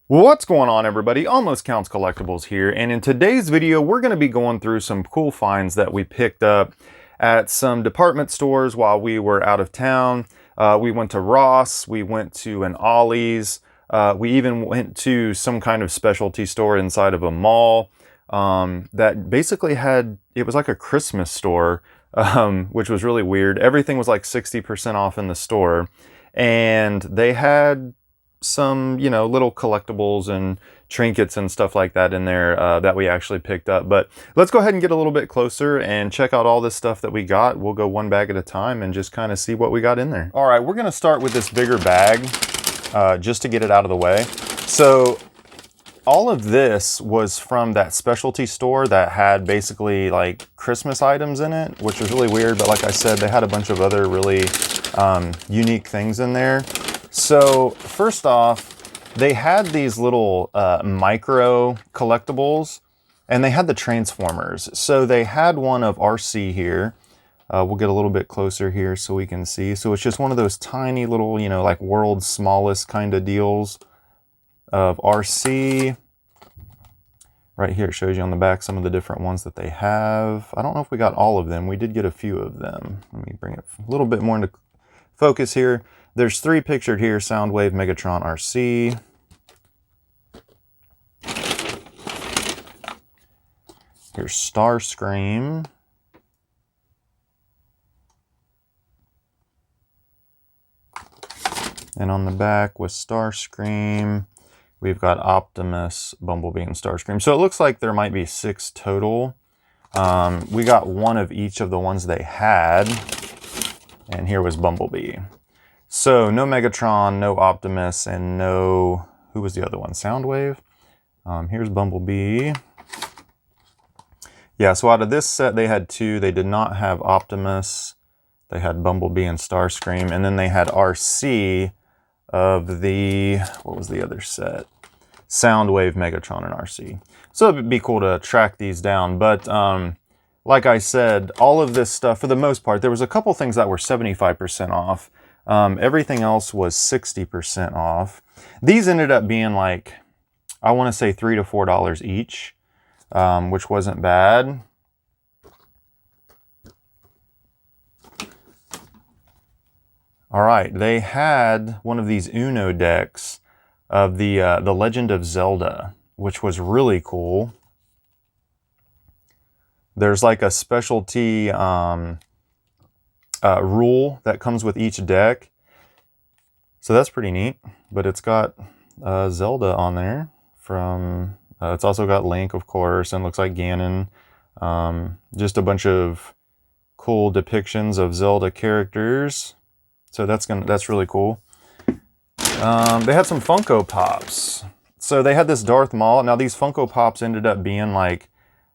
What's going on, everybody? Almost Counts Collectibles here, and in today's video we're going to be going through some cool finds that we picked up at some department stores while we were out of town. We went to Ross, we went to an Ollie's, we even went to some kind of specialty store inside of a mall that basically it was like a Christmas store, which was really weird. Everything was like 60% off in the store, and they had some, little collectibles and trinkets and stuff like that in there that we actually picked up. But let's go ahead and get a little bit closer and check out all this stuff that we got. We'll go one bag at a time and just kind of see what we got in there. All right, we're gonna start with this bigger bag just to get it out of the way. So all of this was from that specialty store that had basically like Christmas items in it, which was really weird. But like I said, they had a bunch of other really unique things in there. So first off, they had these little micro collectibles, and they had the Transformers. So they had one of RC here. We'll get a little bit closer here so we can see. So it's just one of those tiny little, like world's smallest kind of deals of RC. Right here, it shows you on the back some of the different ones that they have. I don't know if we got all of them. We did get a few of them. Let me bring it a little bit more into focus here. There's three pictured here: Soundwave, Megatron, RC. Here's Starscream. And on the back with Starscream, we've got Optimus, Bumblebee, and Starscream. So it looks like there might be 6 total. We got one of each of the ones they had. And here was Bumblebee. So no Megatron, no Optimus, and no, who was the other one? Soundwave. Here's Bumblebee. Yeah, so out of this set, they had 2. They did not have Optimus. They had Bumblebee and Starscream. And then they had RC of the, what was the other set? Soundwave, Megatron, and RC. So it'd be cool to track these down. But like I said, all of this stuff, for the most part, there was a couple things that were 75% off. Everything else was 60% off. These ended up being like, I want to say $3 to $4 each, which wasn't bad. All right, they had one of these Uno decks of the Legend of Zelda, which was really cool. There's like a specialty rule that comes with each deck. So that's pretty neat. But it's got Zelda on there. It's also got Link, of course, and looks like Ganon. Just a bunch of cool depictions of Zelda characters. So that's really cool. They had some Funko Pops. So they had this Darth Maul. Now these Funko Pops ended up being like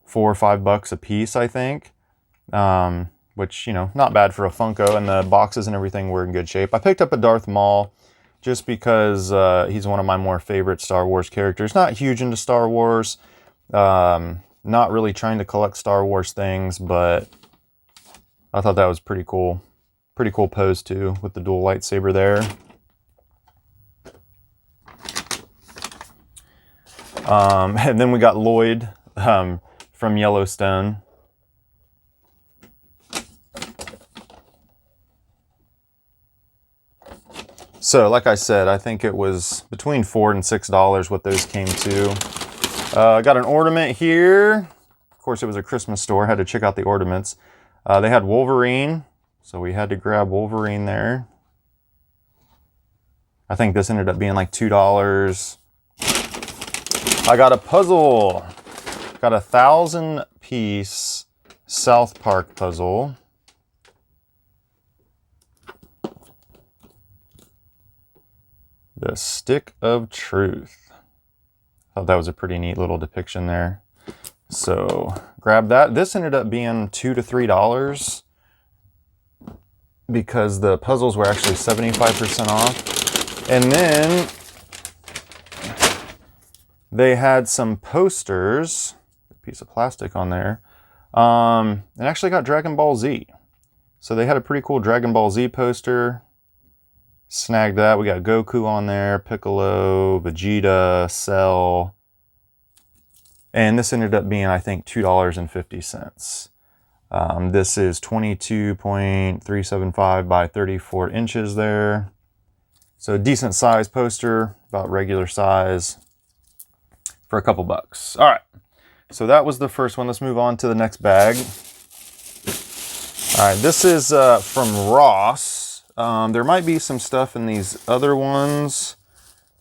$4 or $5 a piece, I think. Which, not bad for a Funko, and the boxes and everything were in good shape. I picked up a Darth Maul just because he's one of my more favorite Star Wars characters. Not huge into Star Wars, not really trying to collect Star Wars things, but I thought that was pretty cool. Pretty cool pose too, with the dual lightsaber there. And then we got Lloyd from Yellowstone. So, like I said, I think it was between $4 and $6 what those came to. I got an ornament here. Of course, it was a Christmas store. Had to check out the ornaments. They had Wolverine, so we had to grab Wolverine there. I think this ended up being like $2. I got a puzzle. Got a 1,000-piece South Park puzzle. The Stick of Truth. Thought that was a pretty neat little depiction there. So grab that. This ended up being $2 to $3 because the puzzles were actually 75% off. And then they had some posters, a piece of plastic on there. And actually got Dragon Ball Z. So they had a pretty cool Dragon Ball Z poster. Snagged that. We got Goku on there, Piccolo, Vegeta, Cell. And this ended up being, I think, $2.50. This is 22.375 by 34 inches there. So decent size poster, about regular size, for a couple bucks. All right, so that was the first one. Let's move on to the next bag. All right, this is from Ross. There might be some stuff in these other ones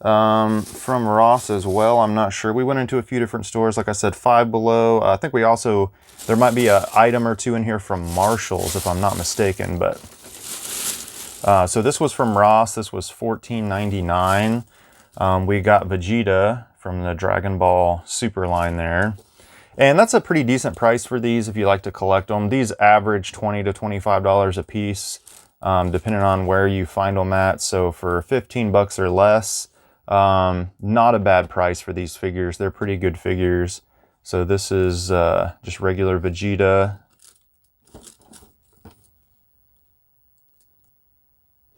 from Ross as well. I'm not sure. We went into a few different stores. Like I said, Five Below. I think we also, there might be an item or two in here from Marshall's if I'm not mistaken. But so this was from Ross. This was $14.99. We got Vegeta from the Dragon Ball Super line there. And that's a pretty decent price for these if you like to collect them. These average $20 to $25 a piece, depending on where you find them at. So for 15 bucks or less, not a bad price for these figures. They're pretty good figures. So this is just regular Vegeta.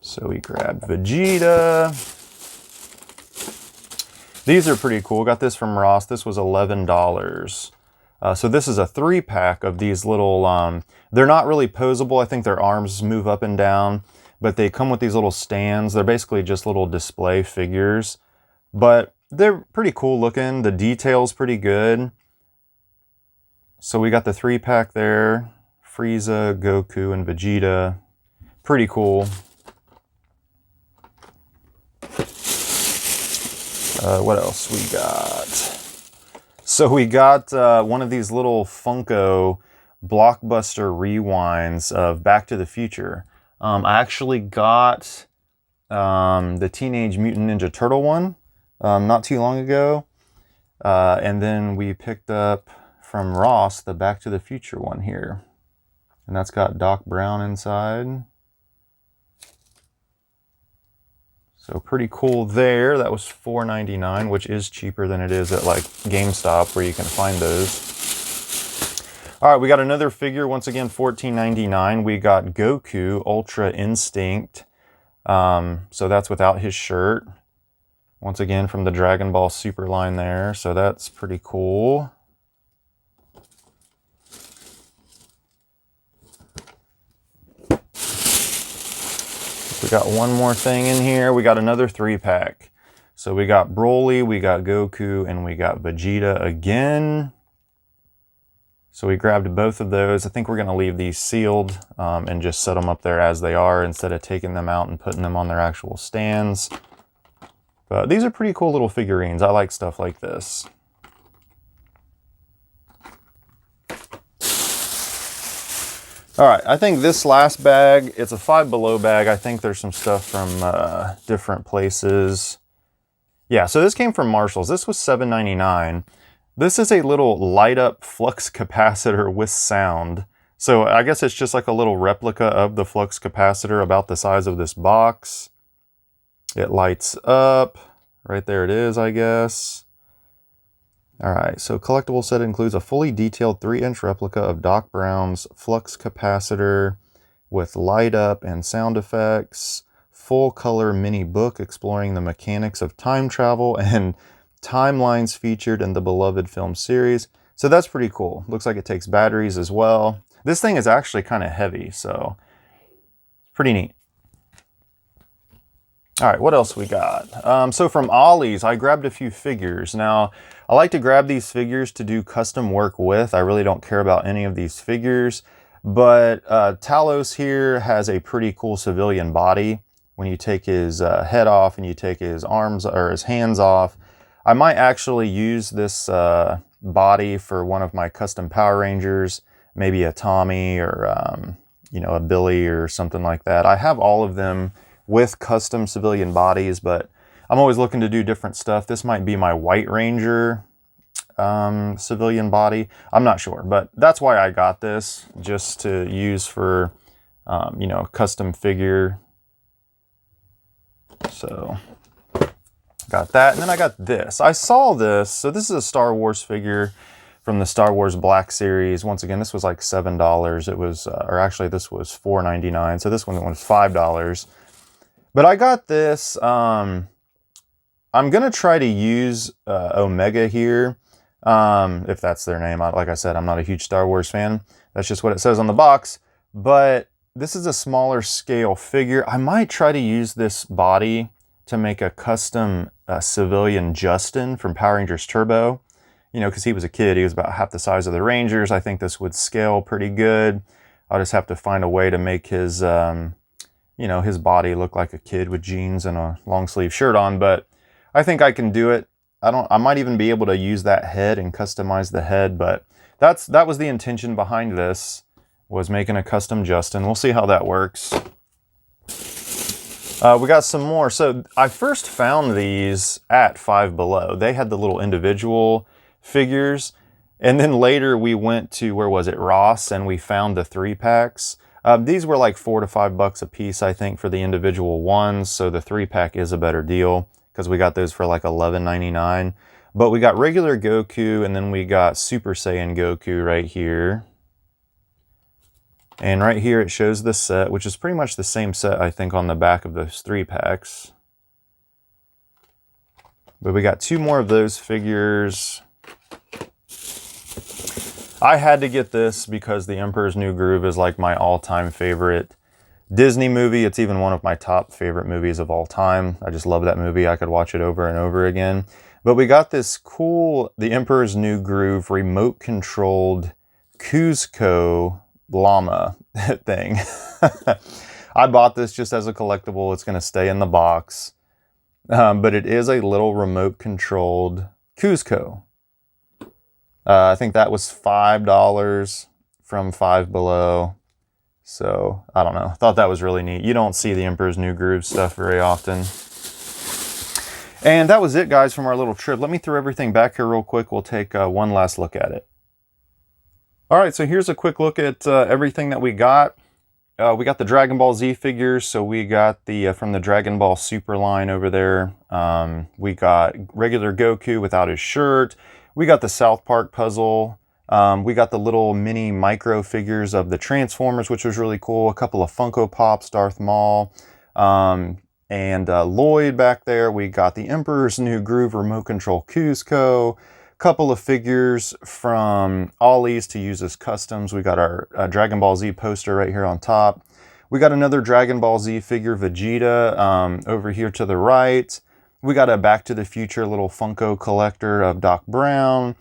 So we grabbed Vegeta. These are pretty cool. Got this from Ross. This was $11. So this is a 3-pack of these little, they're not really posable. I think their arms move up and down, but they come with these little stands. They're basically just little display figures, but they're pretty cool looking. The detail's pretty good. So we got the 3-pack there. Frieza, Goku, and Vegeta. Pretty cool. What else we got? So we got one of these little Funko Blockbuster rewinds of Back to the Future. I actually got the Teenage Mutant Ninja Turtle one not too long ago. And then we picked up from Ross the Back to the Future one here. And that's got Doc Brown inside. So pretty cool there. That was $4.99, which is cheaper than it is at like GameStop where you can find those. All right, we got another figure. Once again, $14.99. We got Goku Ultra Instinct. So that's without his shirt. Once again, from the Dragon Ball Super line there. So that's pretty cool. We got one more thing in here. We got another 3-pack. So we got Broly, we got Goku, and we got Vegeta again. So we grabbed both of those. I think we're going to leave these sealed and just set them up there as they are instead of taking them out and putting them on their actual stands. But these are pretty cool little figurines. I like stuff like this. All right, I think this last bag, it's a Five Below bag. I think there's some stuff from different places. Yeah, so this came from Marshall's. This was $7.99. This is a little light up flux capacitor with sound. So I guess it's just like a little replica of the flux capacitor about the size of this box. It lights up. Right there it is, I guess. All right, so collectible set includes a fully detailed 3-inch replica of Doc Brown's flux capacitor with light up and sound effects, full color mini book exploring the mechanics of time travel and timelines featured in the beloved film series. So that's pretty cool. Looks like it takes batteries as well. This thing is actually kind of heavy, so pretty neat. All right, what else we got? So from Ollie's, I grabbed a few figures. Now, I like to grab these figures to do custom work with. I really don't care about any of these figures, but Talos here has a pretty cool civilian body. When you take his head off and you take his arms or his hands off, I might actually use this body for one of my custom Power Rangers, maybe a Tommy or you know, a Billy or something like that. I have all of them with custom civilian bodies, but I'm always looking to do different stuff. This might be my White Ranger civilian body. I'm not sure, but that's why I got this, just to use for, you know, custom figure. So got that. And then I got this. I saw this. So this is a Star Wars figure from the Star Wars Black Series. Once again, this was like $7. It was, or actually this was $4.99. So this one was $5. But I got this. I'm going to try to use Omega here, if that's their name. Like I said, I'm not a huge Star Wars fan. That's just what it says on the box. But this is a smaller scale figure. I might try to use this body to make a custom civilian Justin from Power Rangers Turbo. You know, because he was a kid. He was about half the size of the Rangers. I think this would scale pretty good. I'll just have to find a way to make his, you know, his body look like a kid with jeans and a long sleeve shirt on. But I think I can do it. I might even be able to use that head and customize the head. But that was the intention behind this, was making a custom Justin. We'll see how that works. We got some more. So I first found these at Five Below. They had the little individual figures. And then later we went to, where was it, Ross, and we found the 3-packs. These were like $4 to $5 a piece, I think, for the individual ones. So the 3-pack is a better deal because we got those for like $11.99. But we got regular Goku, and then we got Super Saiyan Goku right here. And right here it shows the set, which is pretty much the same set, I think, on the back of those 3-packs. But we got 2 more of those figures. I had to get this because The Emperor's New Groove is like my all-time favorite Disney movie. It's even one of my top favorite movies of all time. I just love that movie. I could watch it over and over again. But we got this cool The Emperor's New Groove remote-controlled Kuzco llama thing. I bought this just as a collectible. It's going to stay in the box. But it is a little remote-controlled Kuzco. I think that was $5 from Five Below. So, I don't know. I thought that was really neat. You don't see the Emperor's New Groove stuff very often. And that was it, guys, from our little trip. Let me throw everything back here real quick. We'll take one last look at it. All right, so here's a quick look at everything that we got. We got the Dragon Ball Z figures. So we got the from the Dragon Ball Super line over there. We got regular Goku without his shirt. We got the South Park puzzle. We got the little mini micro figures of the Transformers, which was really cool. A couple of Funko Pops, Darth Maul, and Lloyd back there. We got the Emperor's New Groove remote control Kuzco. Couple of figures from Ollie's to use as customs. We got our Dragon Ball Z poster right here on top. We got another Dragon Ball Z figure, Vegeta, over here to the right. We got a Back to the Future little Funko collector of Doc Brown.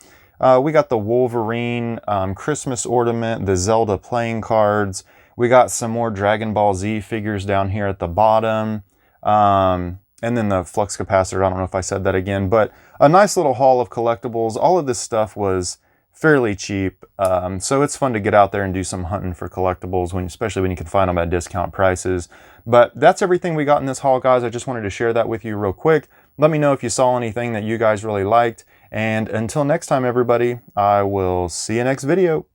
We got the Wolverine Christmas ornament, the Zelda playing cards. We got some more Dragon Ball Z figures down here at the bottom. And then the flux capacitor, I don't know if I said that again, but a nice little haul of collectibles. All of this stuff was fairly cheap, so it's fun to get out there and do some hunting for collectibles, especially when you can find them at discount prices. But that's everything we got in this haul, guys. I just wanted to share that with you real quick. Let me know if you saw anything that you guys really liked. And until next time, everybody, I will see you next video.